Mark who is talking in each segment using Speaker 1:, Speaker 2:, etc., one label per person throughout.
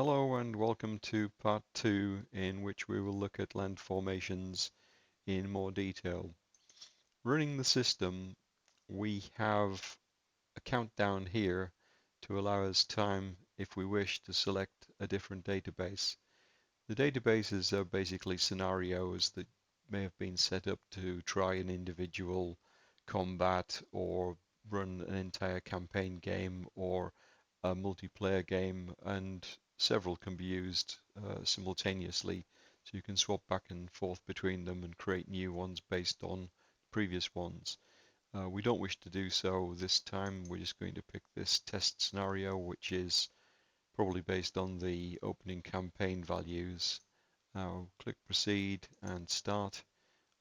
Speaker 1: Hello and welcome to part 2 in which we will look at land formations in more detail. Running the system, we have a countdown here to allow us time, if we wish, to select a different database. The databases are basically scenarios that may have been set up to try an individual combat or run an entire campaign game or a multiplayer game, and several can be used simultaneously. So you can swap back and forth between them and create new ones based on previous ones. We don't wish to do so this time. We're just going to pick this test scenario, which is probably based on the opening campaign values. I'll click proceed and start,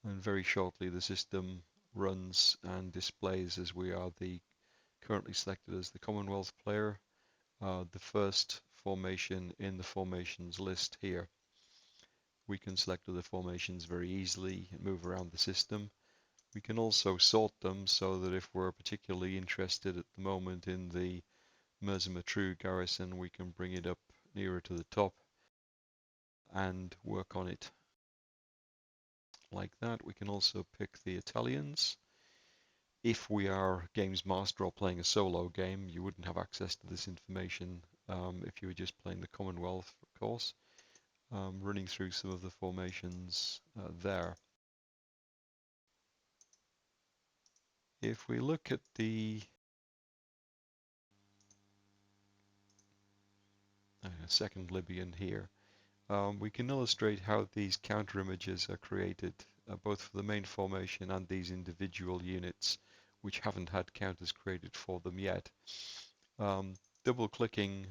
Speaker 1: and very shortly the system runs and displays as we are currently selected as the Commonwealth player, the first formation in the formations list here. We can select other formations very easily and move around the system. We can also sort them so that if we're particularly interested at the moment in the Merzimatru garrison, we can bring it up nearer to the top and work on it like that. We can also pick the Italians. If we are games master or playing a solo game, you wouldn't have access to this information if you were just playing the Commonwealth, of course. Running through some of the formations there. If we look at the second Libyan here, we can illustrate how these counter images are created, both for the main formation and these individual units which haven't had counters created for them yet. Double clicking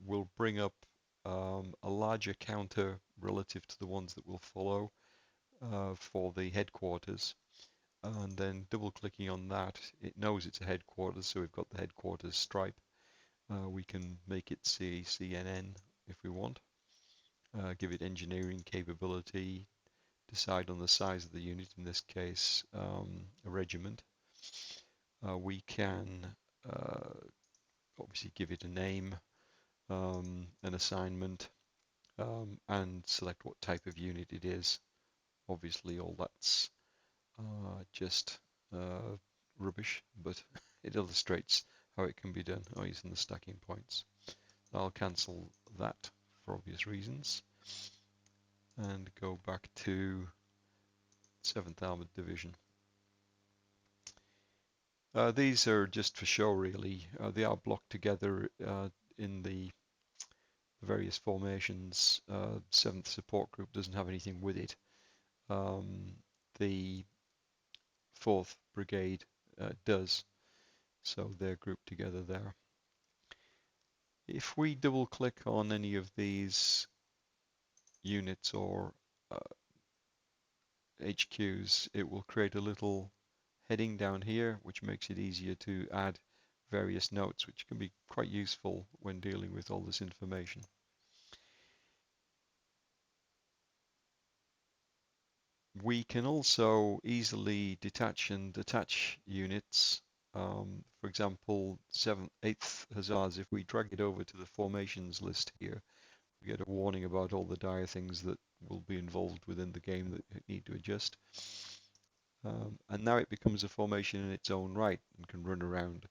Speaker 1: will bring up a larger counter relative to the ones that will follow for the headquarters, and then double clicking on that, it knows it's a headquarters, so we've got the headquarters stripe. We can make it CNA if we want, give it engineering capability, decide on the size of the unit, in this case a regiment. We can obviously give it a name, an assignment, and select what type of unit it is. Obviously all that's just rubbish, but it illustrates how it can be done using the stacking points. I'll cancel that for obvious reasons and go back to 7th Armoured Division. These are just for show really. They are blocked together in the various formations. 7th Support Group doesn't have anything with it. The 4th Brigade does, so they're grouped together there. If we double click on any of these units or HQs, it will create a little heading down here which makes it easier to add various notes, which can be quite useful when dealing with all this information. We can also easily detach and attach units. For example, 7th, 8th Hussars, if we drag it over to the formations list here, we get a warning about all the dire things that will be involved within the game that need to adjust. And now it becomes a formation in its own right and can run around.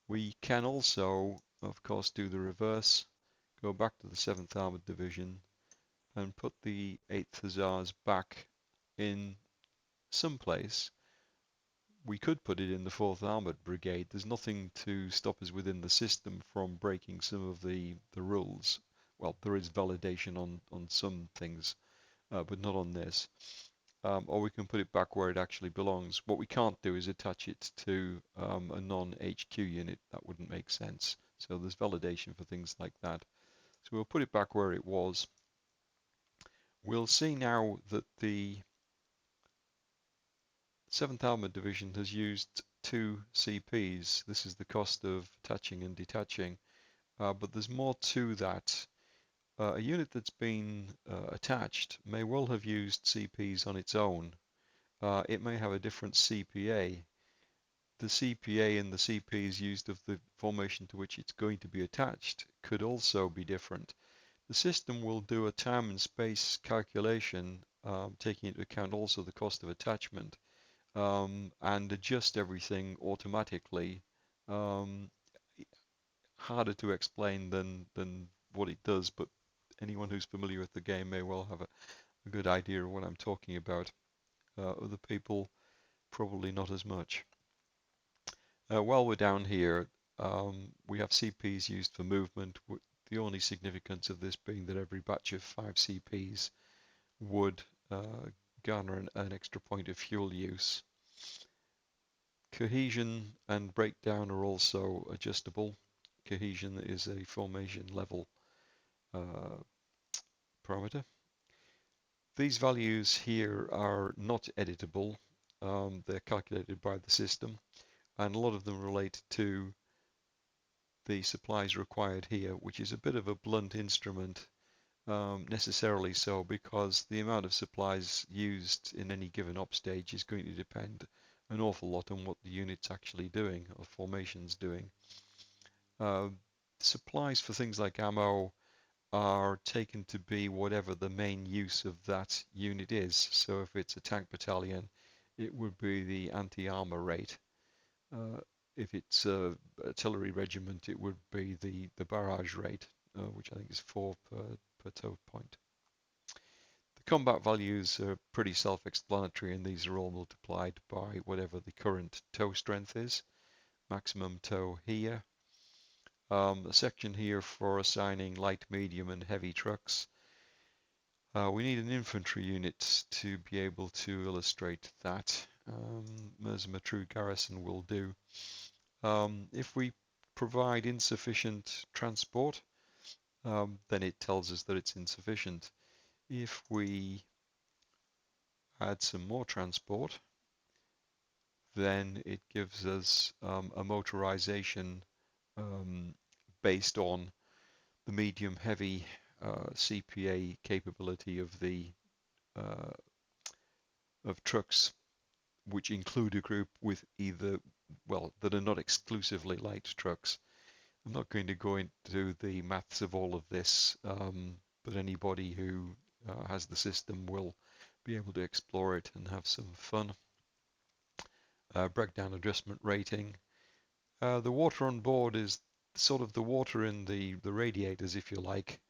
Speaker 1: We can also, of course, do the reverse, go back to the 7th Armoured Division and put the 8th Hussars back in some place. We could put it in the 4th Armoured Brigade. There's nothing to stop us within the system from breaking some of the rules. Well, there is validation on some things, but not on this. Or we can put it back where it actually belongs. What we can't do is attach it to a non-HQ unit. That wouldn't make sense. So there's validation for things like that. So we'll put it back where it was. We'll see now that the 7th Armoured Division has used 2 CPs. This is the cost of attaching and detaching, but there's more to that. A unit that's been attached may well have used CPs on its own. It may have a different CPA, the CPA and the CPs used of the formation to which it's going to be attached could also be different. The system will do a time and space calculation, taking into account also the cost of attachment, and adjust everything automatically. Um, Harder to explain than what it does, but anyone who's familiar with the game may well have a good idea of what I'm talking about. Other people probably not as much. While we're down here, we have CPs used for movement. The only significance of this being that every batch of 5 CPs would garner an extra point of fuel use. Cohesion and breakdown are also adjustable. Cohesion is a formation level uh, parameter. These values here are not editable. They're calculated by the system, and a lot of them relate to the supplies required here, which is a bit of a blunt instrument, necessarily so, because the amount of supplies used in any given op stage is going to depend an awful lot on what the unit's actually doing, or formation's doing. Supplies for things like ammo are taken to be whatever the main use of that unit is. So if it's a tank battalion, it would be the anti-armor rate. Uh, if it's a artillery regiment, it would be the barrage rate, which I think is 4 per tow point. The combat values are pretty self-explanatory, and these are all multiplied by whatever the current tow strength is. Maximum tow here. A section here for assigning light, medium, and heavy trucks. We need an infantry unit to be able to illustrate that. Mersema True Garrison will do. If we provide insufficient transport, then it tells us that it's insufficient. If we add some more transport, then it gives us a motorization based on the medium-heavy CPA capability of the of trucks, which include a group with either, well, that are not exclusively light trucks. I'm not going to go into the maths of all of this, but anybody who has the system will be able to explore it and have some fun. Breakdown adjustment rating. The water on board is sort of the water in the radiators, if you like,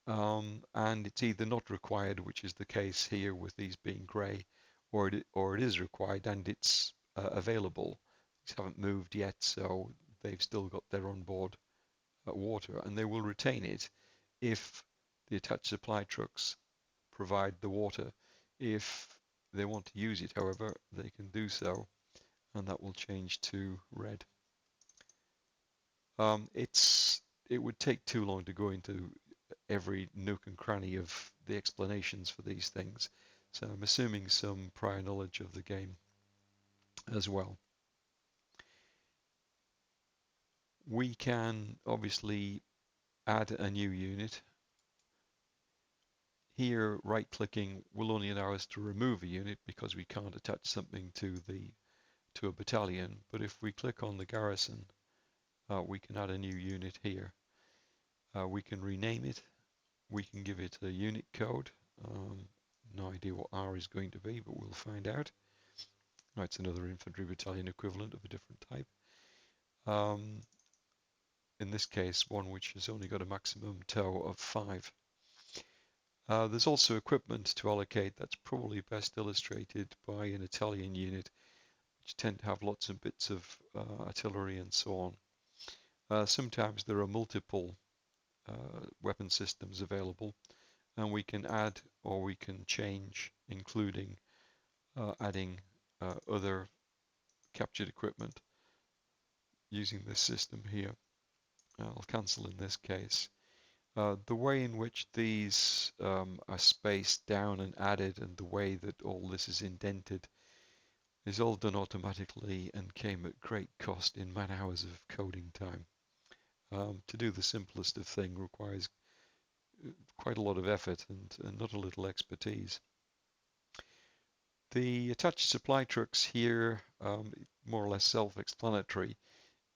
Speaker 1: and it's either not required, which is the case here with these being grey, or it is required and it's available. These haven't moved yet, so they've still got their onboard water, and they will retain it if the attached supply trucks provide the water. If they want to use it, however, they can do so, and that will change to red. It would take too long to go into every nook and cranny of the explanations for these things, so I'm assuming some prior knowledge of the game as well. We can obviously add a new unit. Here, right-clicking will only allow us to remove a unit because we can't attach something to a battalion. But if we click on the garrison, we can add a new unit here. We can rename it. We can give it a unit code. No idea what R is going to be, but we'll find out. No, it's another infantry battalion equivalent of a different type. In this case, one which has only got a maximum tow of 5. There's also equipment to allocate that's probably best illustrated by an Italian unit, which tend to have lots of bits of artillery and so on. Sometimes there are multiple weapon systems available, and we can add or we can change, including adding other captured equipment using this system here. I'll cancel in this case. The way in which these are spaced down and added, and the way that all this is indented, is all done automatically and came at great cost in man hours of coding time. To do the simplest of thing requires quite a lot of effort and not a little expertise. The attached supply trucks here, more or less self-explanatory.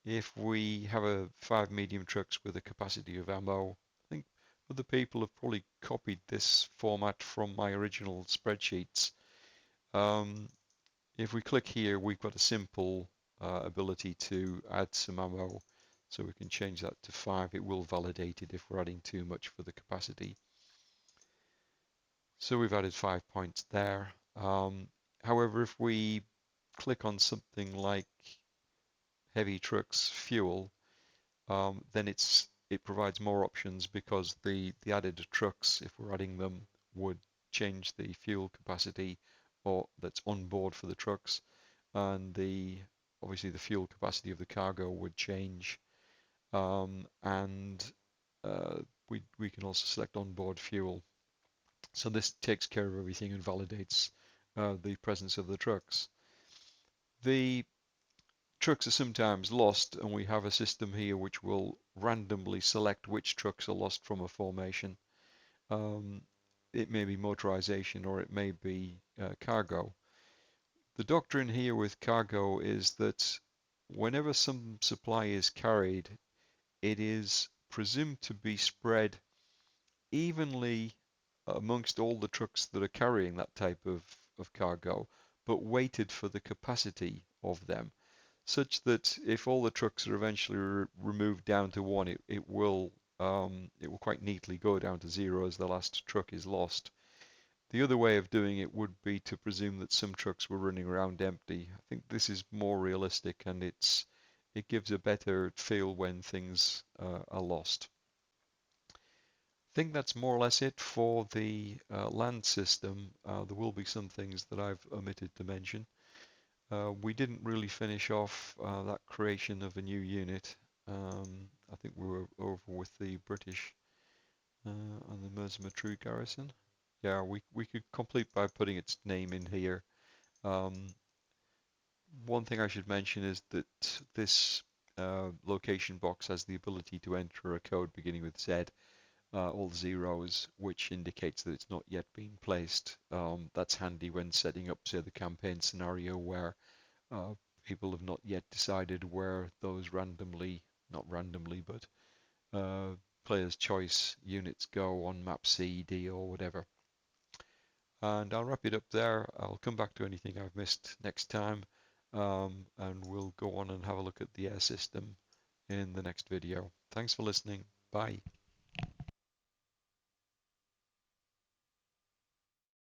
Speaker 1: If we have 5 medium trucks with a capacity of ammo, I think other people have probably copied this format from my original spreadsheets. Um, if we click here, we've got a simple ability to add some ammo. So we can change that to 5. It will validate it if we're adding too much for the capacity. So we've added 5 points there. However, if we click on something like heavy trucks fuel, then it provides more options because the added trucks, if we're adding them, would change the fuel capacity or that's on board for the trucks, and obviously the fuel capacity of the cargo would change, and we can also select onboard fuel. So this takes care of everything and validates the presence of the trucks. The trucks are sometimes lost, and we have a system here which will randomly select which trucks are lost from a formation. It may be motorization or it may be cargo. The doctrine here with cargo is that whenever some supply is carried, it is presumed to be spread evenly amongst all the trucks that are carrying that type of cargo, but weighted for the capacity of them, such that if all the trucks are eventually removed down to one, it will quite neatly go down to zero as the last truck is lost. The other way of doing it would be to presume that some trucks were running around empty. I think this is more realistic, and it gives a better feel when things are lost. I think that's more or less it for the land system. There will be some things that I've omitted to mention. We didn't really finish off that creation of a new unit. I think we were over with the British and the Merseyrail garrison. Yeah, we could complete by putting its name in here. Um, One thing I should mention is that this location box has the ability to enter a code beginning with Z, all zeros, which indicates that it's not yet been placed. That's handy when setting up, say, the campaign scenario where uh, people have not yet decided where those not randomly, but player's choice units go on map C, D, or whatever. And I'll wrap it up there. I'll come back to anything I've missed next time, and we'll go on and have a look at the air system in the next video. Thanks for listening. Bye.